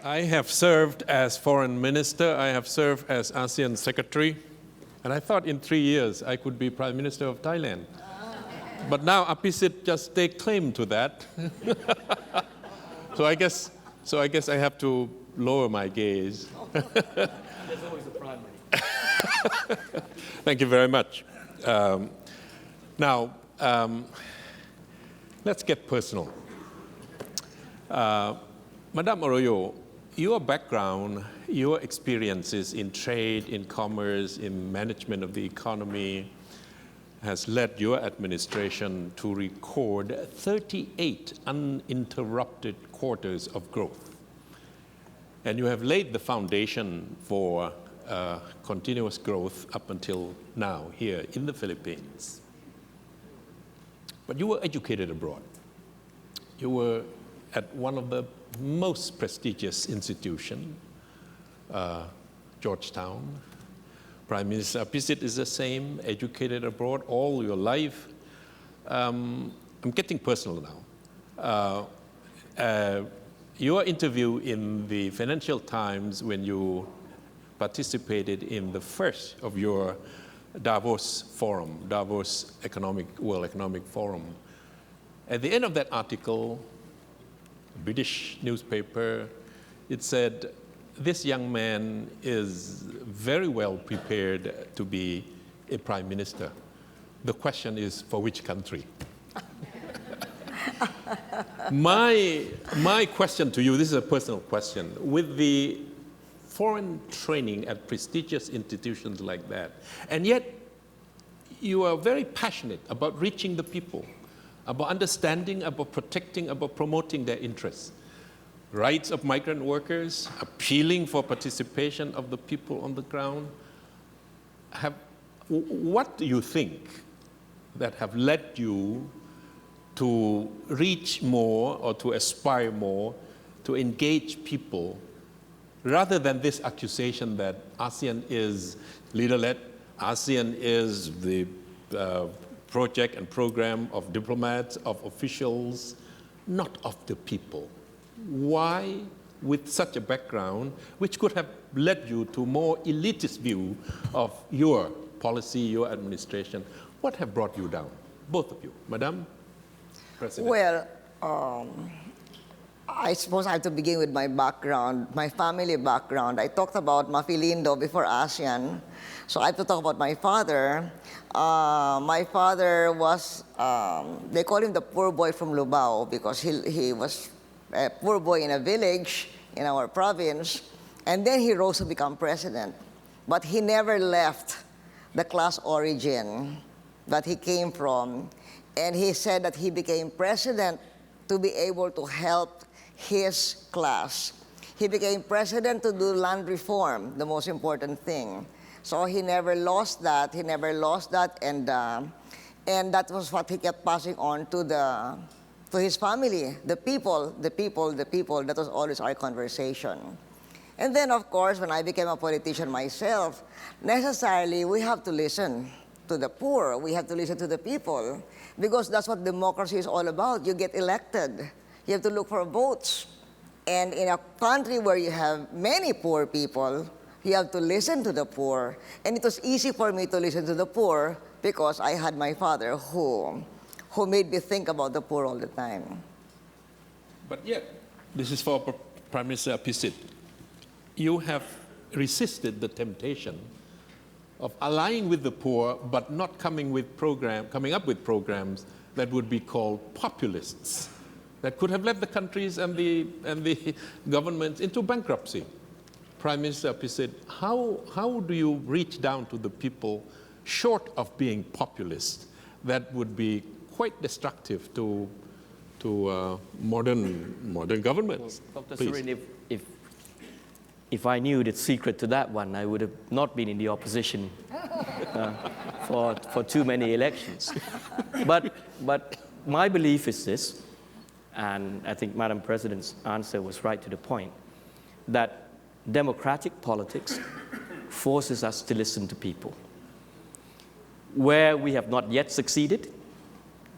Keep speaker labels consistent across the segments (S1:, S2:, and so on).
S1: I have served as foreign minister, I have served as ASEAN Secretary, and I thought in 3 years I could be Prime Minister of Thailand. But now Abishit just take claim to that. So I guess I have to lower my gaze.
S2: There's always a primary.
S1: Thank you very much. Now, let's get personal. Madam Arroyo, your background, your experiences in trade, in commerce, in management of the economy has led your administration to record 38 uninterrupted quarters of growth. And you have laid the foundation for continuous growth up until now here in the Philippines. But you were educated abroad. You were at one of the most prestigious institutions, Georgetown. Prime Minister Abishit is the same, educated abroad all your life. I'm getting personal now. Your interview in the Financial Times when you participated in the first of your Davos Forum, Davos World Economic Forum. At the end of that article, a British newspaper, it said, this young man is very well prepared to be a prime minister. The question is, for which country? My question to you, this is a personal question, with the foreign training at prestigious institutions like that, and yet you are very passionate about reaching the people, about understanding, about protecting, about promoting their interests. Rights of migrant workers, appealing for participation of the people on the ground. What do you think that have led you to reach more or to aspire more, to engage people, rather than this accusation that ASEAN is leader-led, ASEAN is the project and program of diplomats, of officials, not of the people? Why, with such a background, which could have led you to more elitist view of your policy, your administration, what have brought you down? Both of you. Madam President.
S3: Well, I suppose I have to begin with my background, my family background. I talked about Mafilindo before ASEAN, so I have to talk about my father. My father was, they call him the poor boy from Lubao because he was a poor boy in a village in our province, and then he rose to become president. But he never left the class origin that he came from, and he said that he became president to be able to help his class. He became president to do land reform, the most important thing. So he never lost that, and that was what he kept passing on to his family, the people. That was always our conversation. And then, of course, when I became a politician myself, necessarily we have to listen to the poor. We have to listen to the people, because that's what democracy is all about. You get elected. You have to look for votes. And in a country where you have many poor people, you have to listen to the poor. And it was easy for me to listen to the poor because I had my father who made me think about the poor all the time.
S1: But yet, this is for Prime Minister Abishit. You have resisted the temptation of allying with the poor, but not coming up with programs that would be called populists, that could have led the countries and the governments into bankruptcy. Prime Minister Abishit, how do you reach down to the people, short of being populist, that would be quite destructive to modern governments?
S2: Well, Dr. Surin, if I knew the secret to that one, I would have not been in the opposition for too many elections. But my belief is this, and I think Madam President's answer was right to the point, that democratic politics forces us to listen to people. Where we have not yet succeeded,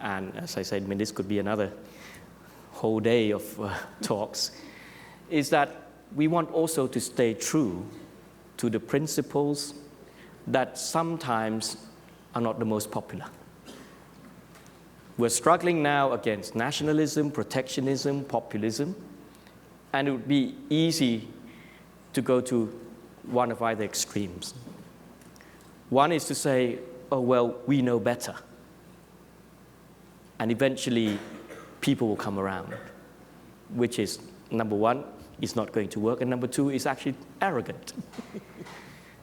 S2: and as I said, I mean, this could be another whole day of talks, is that we want also to stay true to the principles that sometimes are not the most popular. We're struggling now against nationalism, protectionism, populism, and it would be easy to go to one of either extremes. One is to say, oh, well, we know better. And eventually, people will come around, which is, number one, is not going to work, and number two, is actually arrogant.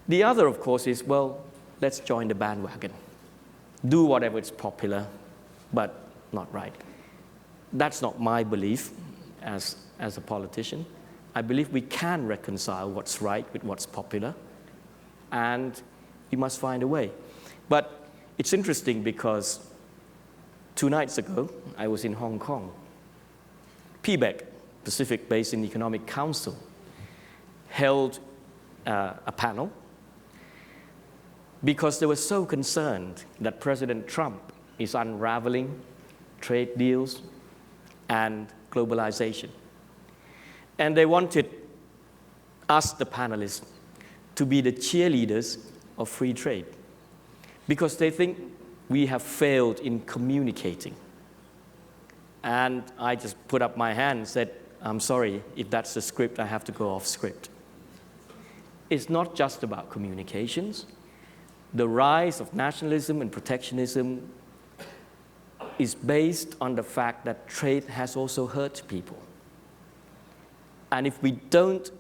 S2: The other, of course, is, well, let's join the bandwagon. Do whatever is popular, but not right. That's not my belief as a politician. I believe we can reconcile what's right with what's popular, and we must find a way. But it's interesting because 2 nights ago, I was in Hong Kong. PBEC, Pacific Basin Economic Council, held a panel because they were so concerned that President Trump is unraveling trade deals and globalization. And they wanted us, the panelists, to be the cheerleaders of free trade because they think we have failed in communicating. And I just put up my hand and said, I'm sorry, if that's the script, I have to go off script. It's not just about communications. The rise of nationalism and protectionism is based on the fact that trade has also hurt people. And if we don't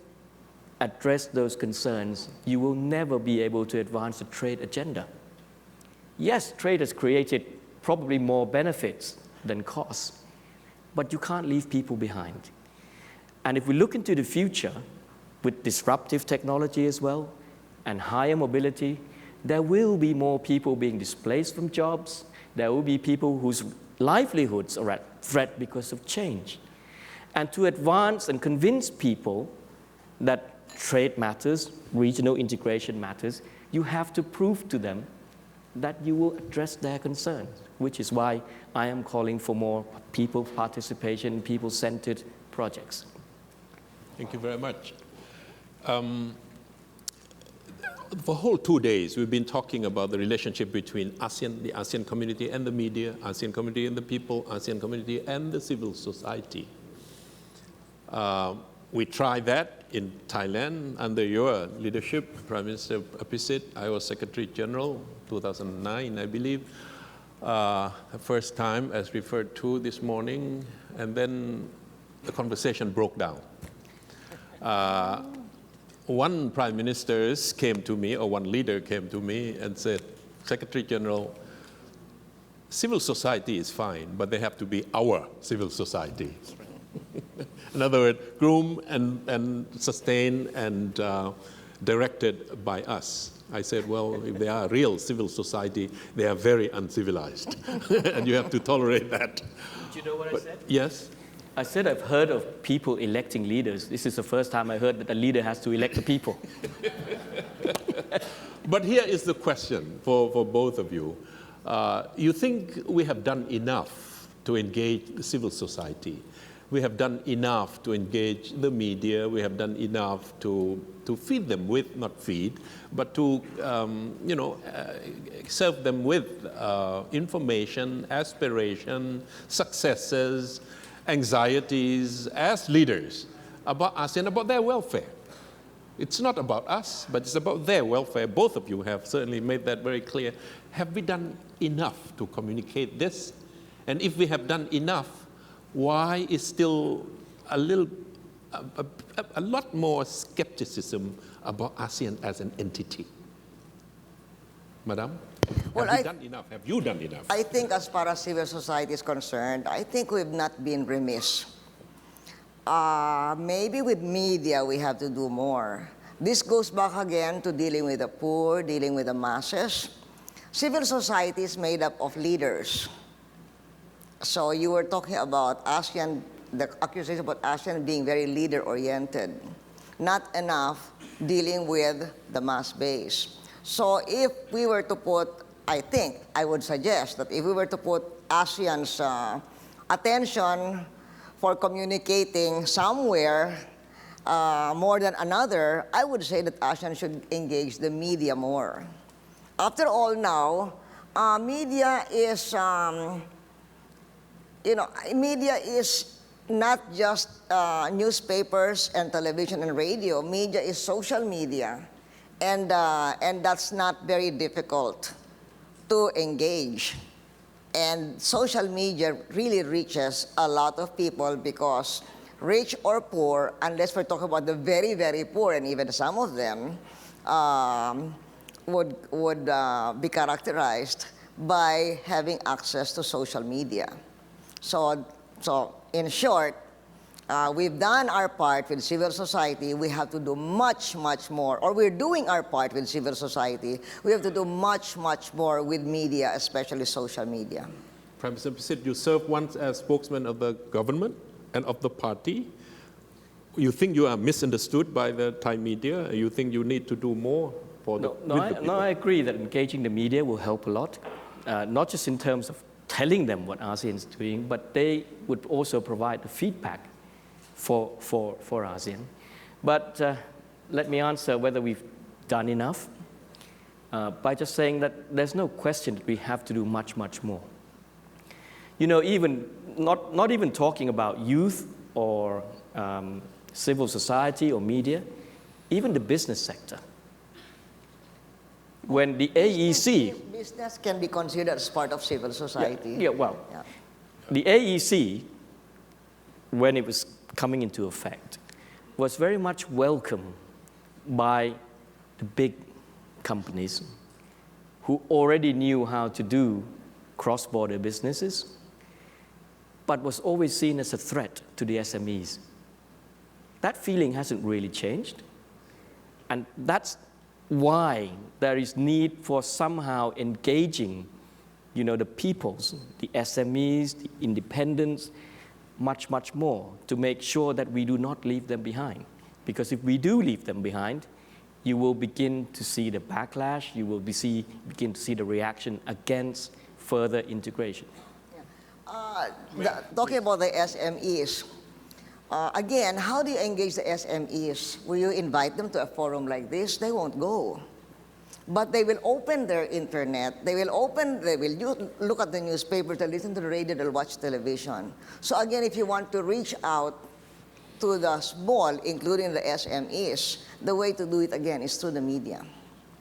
S2: address those concerns, you will never be able to advance the trade agenda. Yes, trade has created probably more benefits than costs, but you can't leave people behind. And if we look into the future with disruptive technology as well and higher mobility, there will be more people being displaced from jobs. There will be people whose livelihoods are at threat because of change. And to advance and convince people that trade matters, regional integration matters, you have to prove to them that you will address their concerns, which is why I am calling for more people participation, people-centered projects.
S1: Thank you very much. For whole 2 days, we've been talking about the relationship between ASEAN, the ASEAN community and the media, ASEAN community and the people, ASEAN community and the civil society. We tried that in Thailand under your leadership, Prime Minister Abishit. I was Secretary-General, 2009, I believe. First time, as referred to this morning, and then the conversation broke down. One Prime Minister came to me, or one leader came to me and said, Secretary-General, civil society is fine, but they have to be our civil society. In other words, groomed and sustained and directed by us. I said, well, if they are a real civil society, they are very uncivilized. And you have to tolerate that.
S2: Did you know what I said?
S1: Yes.
S2: I said I've heard of people electing leaders. This is the first time I heard that a leader has to elect the people.
S1: But here is the question for both of you. You think we have done enough to engage the civil society? We have done enough to engage the media. We have done enough to feed them with, not feed, but to serve them with information, aspiration, successes, anxieties as leaders about ASEAN, about their welfare. It's not about us, but it's about their welfare. Both of you have certainly made that very clear. Have we done enough to communicate this? And if we have done enough, why is still a lot more skepticism about ASEAN as an entity? Madam?
S3: Well,
S1: have we done enough? Have you done enough?
S3: I think as far as civil society is concerned, I think we've not been remiss. Maybe with media we have to do more. This goes back again to dealing with the poor, dealing with the masses. Civil society is made up of leaders. So you were talking about ASEAN, the accusation about ASEAN being very leader-oriented. Not enough dealing with the mass base. So if we were to put, I would suggest that if we were to put ASEAN's attention for communicating somewhere more than another, I would say that ASEAN should engage the media more. After all now, media is, media is not just newspapers and television and radio. Media is social media, and that's not very difficult to engage. And social media really reaches a lot of people because rich or poor, unless we're talking about the very, very poor, and even some of them would be characterized by having access to social media. So in short, we've done our part with civil society. We have to do much, much more, or we're doing our part with civil society. We have to do much, much more with media, especially social media.
S1: Prime Minister Abishit, you served once as spokesman of the government and of the party. You think you are misunderstood by the Thai media? You think you need to do more for the
S2: No, I agree that engaging the media will help a lot, not just in terms of telling them what ASEAN is doing, but they would also provide the feedback for ASEAN. But let me answer whether we've done enough by just saying that there's no question that we have to do much, much more. Even not even talking about youth or civil society or media, even the business sector. When the AEC...
S3: Business can be considered as part of civil society.
S2: The AEC, when it was coming into effect, was very much welcomed by the big companies who already knew how to do cross-border businesses, but was always seen as a threat to the SMEs. That feeling hasn't really changed, and that's why there is need for somehow engaging, the peoples, the SMEs, the independents, much, much more to make sure that we do not leave them behind. Because if we do leave them behind, you will begin to see the backlash, you will begin to see the reaction against further integration.
S3: Talking about the SMEs, again, how do you engage the SMEs? Will you invite them to a forum like this? They won't go. But they will open their internet, they will look at the newspaper, to listen to the radio, they'll watch television. So again, if you want to reach out to the small, including the SMEs, the way to do it again is through the media.